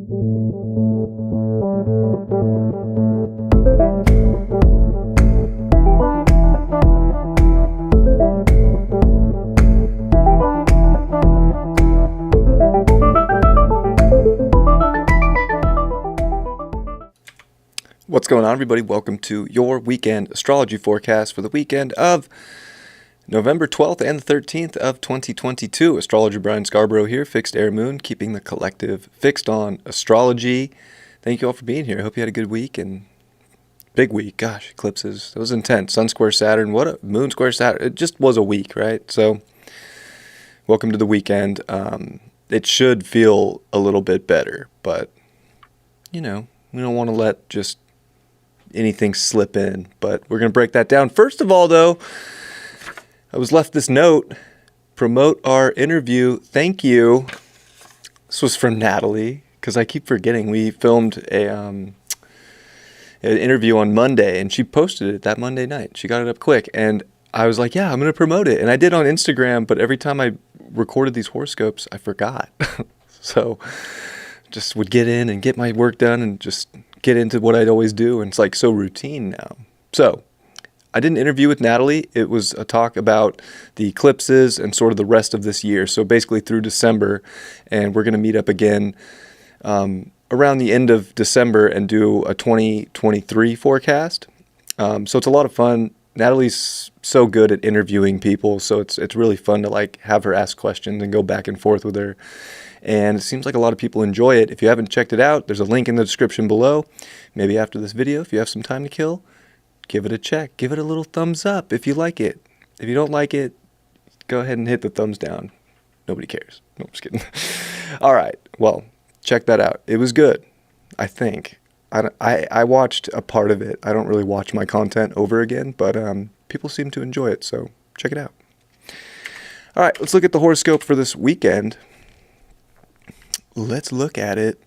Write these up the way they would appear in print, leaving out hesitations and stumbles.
What's going on, everybody? Welcome to your weekend astrology forecast for the weekend of November 12th and the 13th of 2022. Astrologer Brian Scarborough here, Fixed Air Moon, keeping the collective fixed on astrology. Thank you all for being here. I hope you had a good week and big week. Gosh, eclipses. That was intense. Sun square Saturn. What a moon square Saturn. It just was a week, right? So welcome to the weekend. It should feel a little bit better, but you know, we don't want to let just anything slip in, but we're going to break that down. First of all, though, I was left this note: promote our interview. Thank you. This was from Natalie, because I keep forgetting we filmed an interview on Monday, and she posted it that Monday night. She got it up quick, and I was like, yeah, I'm going to promote it. And I did on Instagram, but every time I recorded these horoscopes, I forgot. So just would get in and get my work done and just get into what I'd always do, and it's like so routine now. So I did an interview with Natalie. It was a talk about the eclipses and sort of the rest of this year, so basically through December, and we're going to meet up again around the end of December and do a 2023 forecast. So it's a lot of fun. Natalie's so good at interviewing people, so it's really fun to like have her ask questions and go back and forth with her. And it seems like a lot of people enjoy it. If you haven't checked it out, there's a link in the description below. Maybe after this video, if you have some time to kill, give it a check. Give it a little thumbs up if you like it. If you don't like it, go ahead and hit the thumbs down. Nobody cares. No, I'm just kidding. All right. Well, check that out. It was good, I think. I watched a part of it. I don't really watch my content over again, but people seem to enjoy it, so check it out. All right, let's look at the horoscope for this weekend. Let's look at it.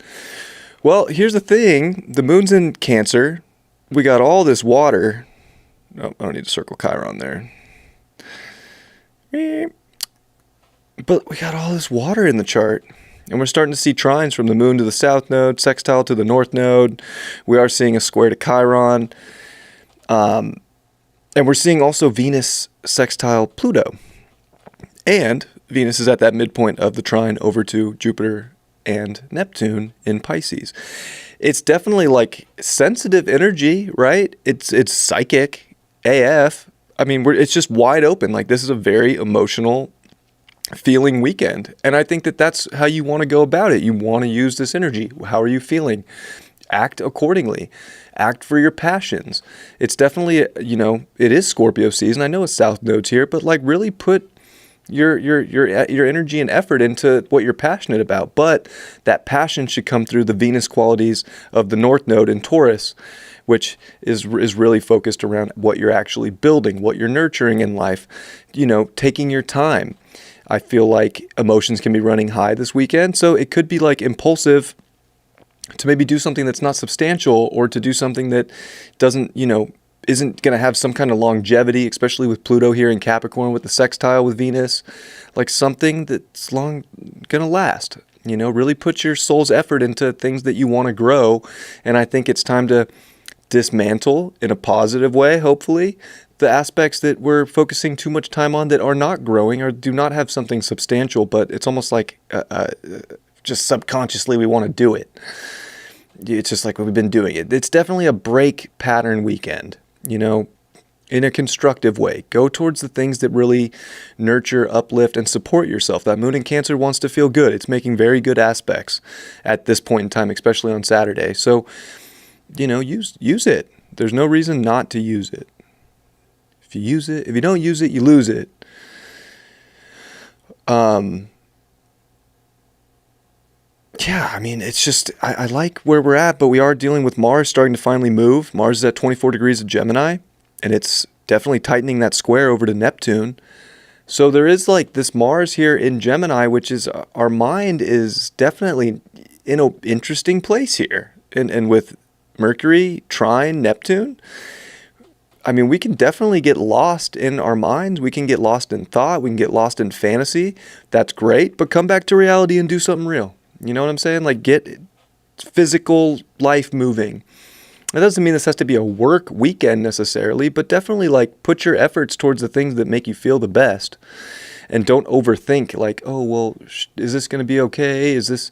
Well, here's the thing. The moon's in Cancer. We got all this water. Oh, I don't need to circle Chiron there. But we got all this water in the chart. And we're starting to see trines from the moon to the south node, sextile to the north node. We are seeing a square to Chiron. And we're seeing also Venus sextile Pluto. And Venus is at that midpoint of the trine over to Jupiter and Neptune in Pisces. It's definitely like sensitive energy, right? It's psychic AF. I mean, it's just wide open. Like, this is a very emotional feeling weekend. And I think that that's how you want to go about it. You want to use this energy. How are you feeling? Act accordingly. Act for your passions. It's definitely, you know, it is Scorpio season. I know it's south nodes here, but like really put your energy and effort into what you're passionate about. But that passion should come through the Venus qualities of the North Node in Taurus, which is really focused around what you're actually building, what you're nurturing in life, you know, taking your time. I feel like emotions can be running high this weekend, so it could be like impulsive to maybe do something that's not substantial, or to do something that doesn't, you know, isn't going to have some kind of longevity, especially with Pluto here in Capricorn with the sextile with Venus, like something that's going to last. You know, really put your soul's effort into things that you want to grow. And I think it's time to dismantle in a positive way, hopefully, the aspects that we're focusing too much time on that are not growing or do not have something substantial, but it's almost like just subconsciously we want to do it. It's just like we've been doing it. It's definitely a break pattern weekend, you know, in a constructive way. Go towards the things that really nurture, uplift, and support yourself. That moon in Cancer wants to feel good. It's making very good aspects at this point in time, especially on Saturday. So, you know, use it. There's no reason not to use it. If you use it, if you don't use it, you lose it. Yeah, I mean, it's just, I like where we're at, but we are dealing with Mars starting to finally move. Mars is at 24 degrees of Gemini, and it's definitely tightening that square over to Neptune. So there is like this Mars here in Gemini, which is, our mind is definitely in an interesting place here. And with Mercury, trine, Neptune, I mean, we can definitely get lost in our minds. We can get lost in thought. We can get lost in fantasy. That's great, but come back to reality and do something real. You know what I'm saying? Like, physical life moving. That doesn't mean this has to be a work weekend necessarily, but definitely like put your efforts towards the things that make you feel the best. And don't overthink like, oh, well, is this going to be okay? Is this,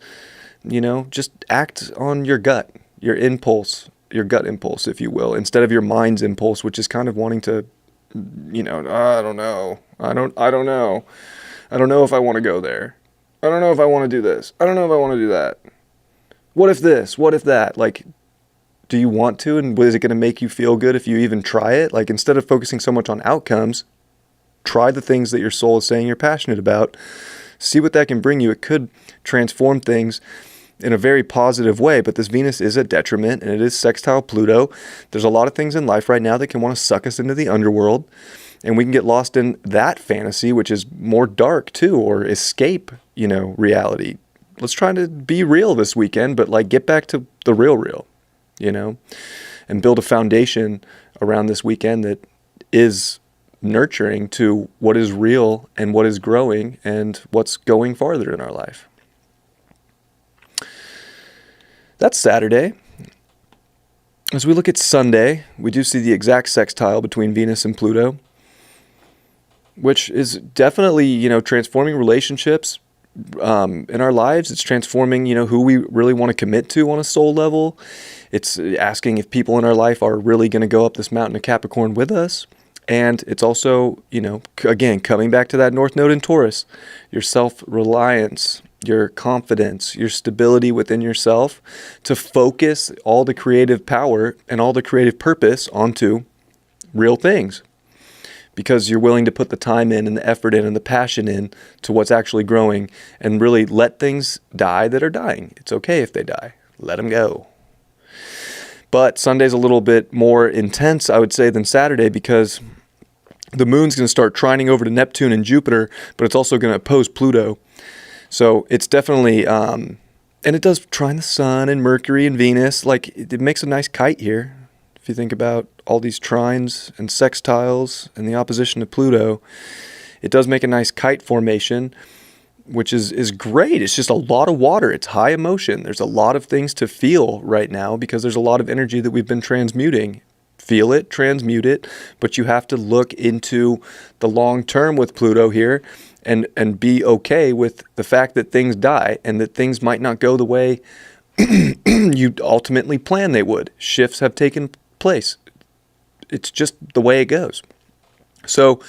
just act on your gut, your impulse, your gut impulse, if you will, instead of your mind's impulse, which is kind of wanting to, I don't know. I don't know. I don't know if I want to go there. I don't know if I want to do this. I don't know if I want to do that. What if this? What if that? Like, do you want to? And is it going to make you feel good if you even try it? Like, instead of focusing so much on outcomes, try the things that your soul is saying you're passionate about. See what that can bring you. It could transform things in a very positive way, but this Venus is a detriment, and it is sextile Pluto. There's a lot of things in life right now that can want to suck us into the underworld, and we can get lost in that fantasy, which is more dark too, or escape, reality. Let's try to be real this weekend, but like get back to the real, and build a foundation around this weekend that is nurturing to what is real and what is growing and what's going farther in our life. That's Saturday. As we look at Sunday, we do see the exact sextile between Venus and Pluto, which is definitely, transforming relationships in our lives. It's transforming, who we really want to commit to on a soul level. It's asking if people in our life are really going to go up this mountain of Capricorn with us. And it's also, again, coming back to that North Node in Taurus, your self-reliance, your confidence, your stability within yourself, to focus all the creative power and all the creative purpose onto real things. Because you're willing to put the time in and the effort in and the passion in to what's actually growing, and really let things die that are dying. It's okay if they die. Let them go. But Sunday's a little bit more intense, I would say, than Saturday, because the moon's going to start trining over to Neptune and Jupiter, but it's also going to oppose Pluto. So it's definitely, and it does trine the sun and Mercury and Venus. Like, it makes a nice kite here. If you think about all these trines and sextiles and the opposition to Pluto, it does make a nice kite formation, which is great. It's just a lot of water. It's high emotion. There's a lot of things to feel right now because there's a lot of energy that we've been transmuting. Feel it, transmute it, but you have to look into the long term with Pluto here and be okay with the fact that things die and that things might not go the way you ultimately plan they would. Shifts have taken place. It's just the way it goes. So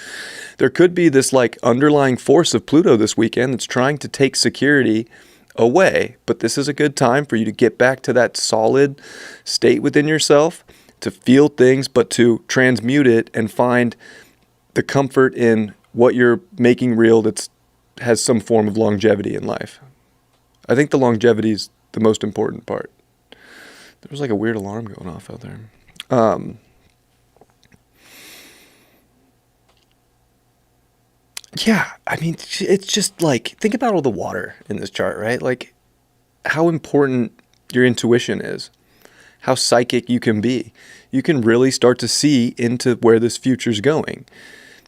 there could be this like underlying force of Pluto this weekend that's trying to take security away, but this is a good time for you to get back to that solid state within yourself, to feel things, but to transmute it and find the comfort in what you're making real that has some form of longevity in life. I think the longevity is the most important part. There was like a weird alarm going off out there. Yeah, I mean, it's just like, think about all the water in this chart, right? Like, how important your intuition is, how psychic you can be. You can really start to see into where this future's going.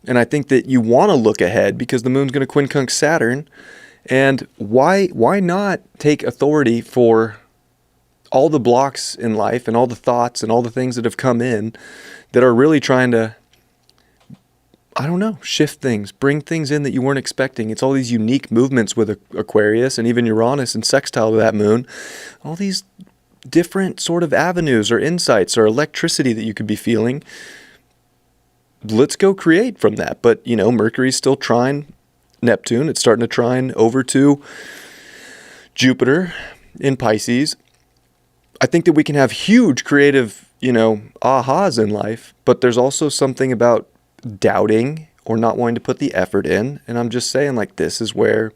And I think that you want to look ahead because the moon's going to quincunx Saturn. And why not take authority for all the blocks in life and all the thoughts and all the things that have come in that are really trying to, I don't know, shift things, bring things in that you weren't expecting. It's all these unique movements with Aquarius and even Uranus and sextile to that moon. All these different sort of avenues or insights or electricity that you could be feeling. Let's go create from that. But, Mercury's still trine Neptune. It's starting to trine over to Jupiter in Pisces. I think that we can have huge creative, ahas in life, but there's also something about doubting or not wanting to put the effort in. And I'm just saying, like, this is where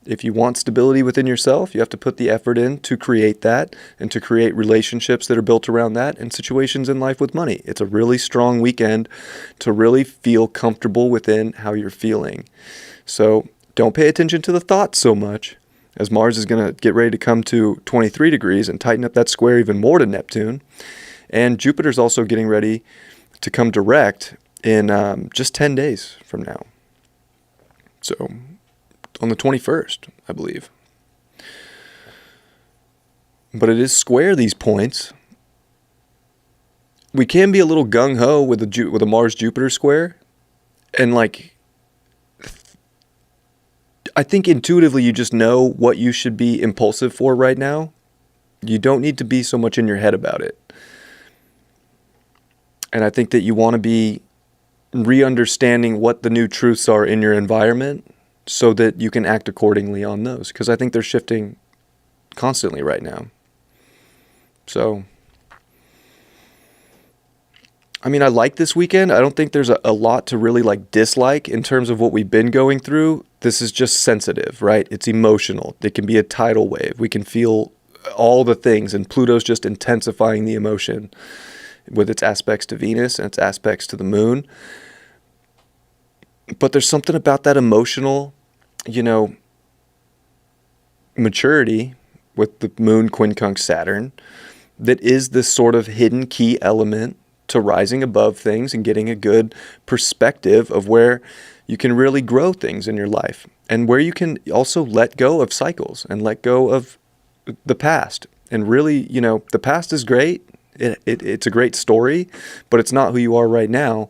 if you want stability within yourself, you have to put the effort in to create that and to create relationships that are built around that and situations in life with money. It's a really strong weekend to really feel comfortable within how you're feeling. So don't pay attention to the thoughts so much, as Mars is going to get ready to come to 23 degrees and tighten up that square even more to Neptune. And Jupiter's also getting ready to come direct in just 10 days from now. So on the 21st, I believe. but it is square these points. We can be a little gung-ho with a Mars-Jupiter square. And like, I think intuitively you just know what you should be impulsive for right now. You don't need to be so much in your head about it. And I think that you want to be re-understanding what the new truths are in your environment so that you can act accordingly on those. Because I think they're shifting constantly right now. So, I mean, I like this weekend. I don't think there's a lot to really like dislike in terms of what we've been going through. This is just sensitive, right? It's emotional. It can be a tidal wave. We can feel all the things, and Pluto's just intensifying the emotion with its aspects to Venus and its aspects to the moon. But there's something about that emotional, maturity with the moon quincunx Saturn that is this sort of hidden key element to rising above things and getting a good perspective of where you can really grow things in your life and where you can also let go of cycles and let go of the past. And really, the past is great. It's a great story, but it's not who you are right now.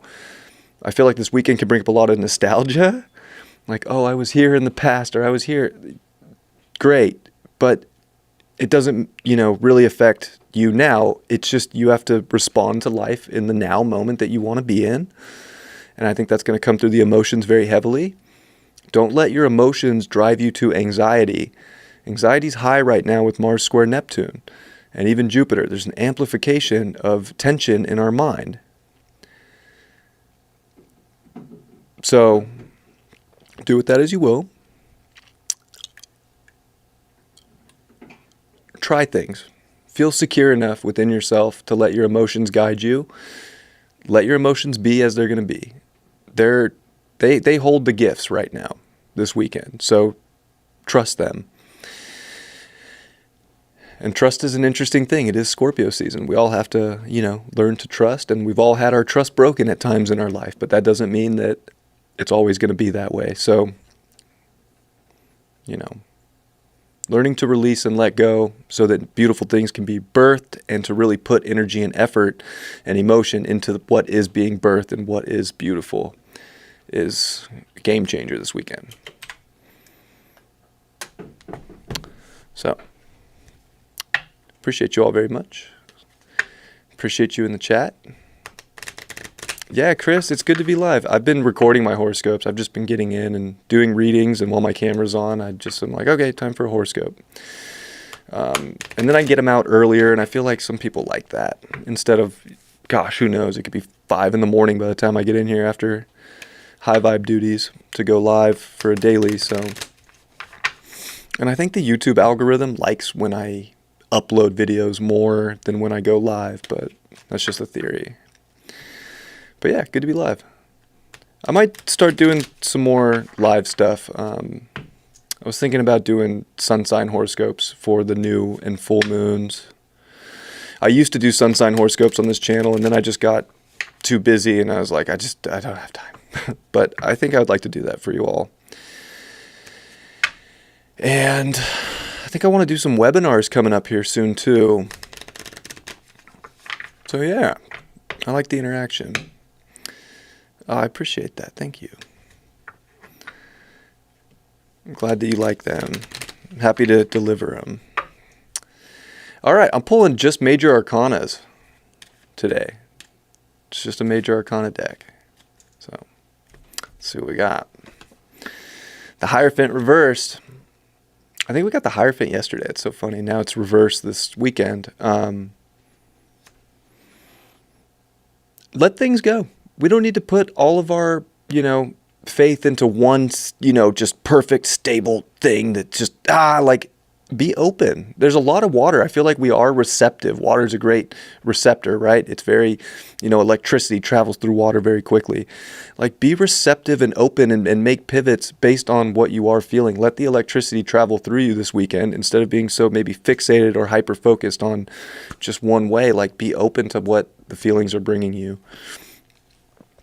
I feel like this weekend can bring up a lot of nostalgia. Like, oh, I was here in the past, or I was here. Great. But it doesn't, really affect you now. It's just you have to respond to life in the now moment that you want to be in. And I think that's going to come through the emotions very heavily. Don't let your emotions drive you to anxiety. Anxiety's high right now with Mars square Neptune and even Jupiter. There's an amplification of tension in our mind. So do with that as you will. Try things. Feel secure enough within yourself to let your emotions guide you. Let your emotions be as they're going to be. They hold the gifts right now, this weekend. So trust them. And trust is an interesting thing. It is Scorpio season. We all have to, learn to trust. And we've all had our trust broken at times in our life. But that doesn't mean that it's always going to be that way. So, learning to release and let go so that beautiful things can be birthed, and to really put energy and effort and emotion into what is being birthed and what is beautiful is a game changer this weekend. So, appreciate you all very much. Appreciate you in the chat. Yeah, Chris, it's good to be live. I've been recording my horoscopes. I've just been getting in and doing readings, and while my camera's on, I'm like, okay, time for a horoscope. And then I get them out earlier, and I feel like some people like that. Instead of, gosh, who knows, it could be 5 a.m. by the time I get in here after high vibe duties to go live for a daily. So, and I think the YouTube algorithm likes when I upload videos more than when I go live, but that's just a theory. But yeah, good to be live. I might start doing some more live stuff. I was thinking about doing sun sign horoscopes for the new and full moons. I used to do sun sign horoscopes on this channel, and then I just got too busy, and I was like, I don't have time. But I think I would like to do that for you all. And I think I want to do some webinars coming up here soon too. So yeah, I like the interaction. I appreciate that. Thank you. I'm glad that you like them. I'm happy to deliver them. All right, I'm pulling just major arcanas today. It's just a major arcana deck. So let's see what we got. The Hierophant reversed. I think we got the Hierophant yesterday. It's so funny. Now it's reversed this weekend. Let things go. We don't need to put all of our, faith into one, just perfect, stable thing that just, be open. There's a lot of water. I feel like we are receptive. Water is a great receptor, right? It's very, electricity travels through water very quickly. Like, be receptive and open and make pivots based on what you are feeling. Let the electricity travel through you this weekend instead of being so maybe fixated or hyper-focused on just one way. Like, be open to what the feelings are bringing you.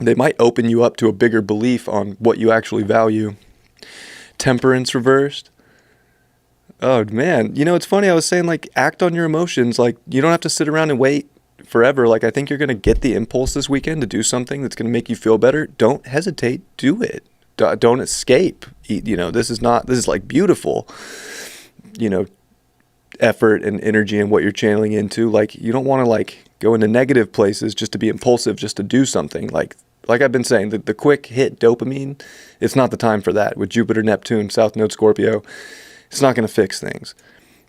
They might open you up to a bigger belief on what you actually value. Temperance reversed. Oh man, it's funny. I was saying like act on your emotions. Like you don't have to sit around and wait forever. Like I think you're gonna get the impulse this weekend to do something that's gonna make you feel better. Don't hesitate. Do it. Don't escape. This is like beautiful. Effort and energy and what you're channeling into. Like you don't want to like go into negative places just to be impulsive, just to do something. Like I've been saying, the quick hit dopamine, it's not the time for that. With Jupiter, Neptune, South Node, Scorpio, it's not going to fix things.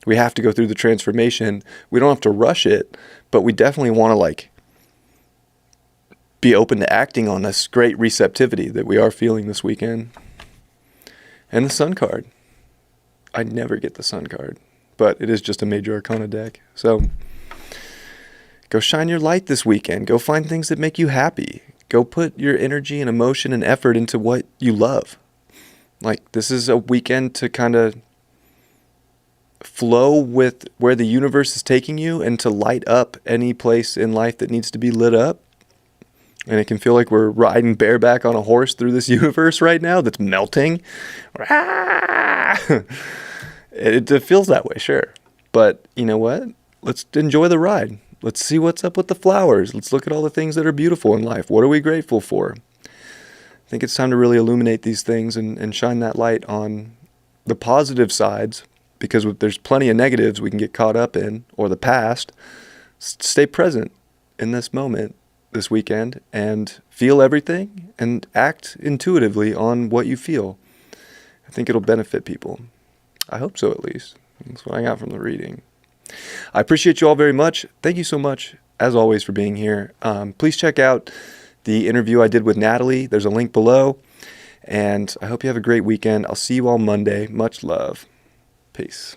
We have to go through the transformation. We don't have to rush it, but we definitely want to like be open to acting on this great receptivity that we are feeling this weekend. And the Sun card. I never get the Sun card, but it is just a major arcana deck. So go shine your light this weekend. Go find things that make you happy. Go put your energy and emotion and effort into what you love. Like this is a weekend to kind of flow with where the universe is taking you and to light up any place in life that needs to be lit up. And it can feel like we're riding bareback on a horse through this universe right now that's melting. It feels that way, sure. But you know what? Let's enjoy the ride. Let's see what's up with the flowers. Let's look at all the things that are beautiful in life. What are we grateful for? I think it's time to really illuminate these things and shine that light on the positive sides, because there's plenty of negatives we can get caught up in, or the past. Stay present in this moment this weekend and feel everything and act intuitively on what you feel. I think it'll benefit people. I hope so, at least. That's what I got from the reading. I appreciate you all very much. Thank you so much, as always, for being here. Please check out the interview I did with Natalie. There's a link below. And I hope you have a great weekend. I'll see you all Monday. Much love. Peace.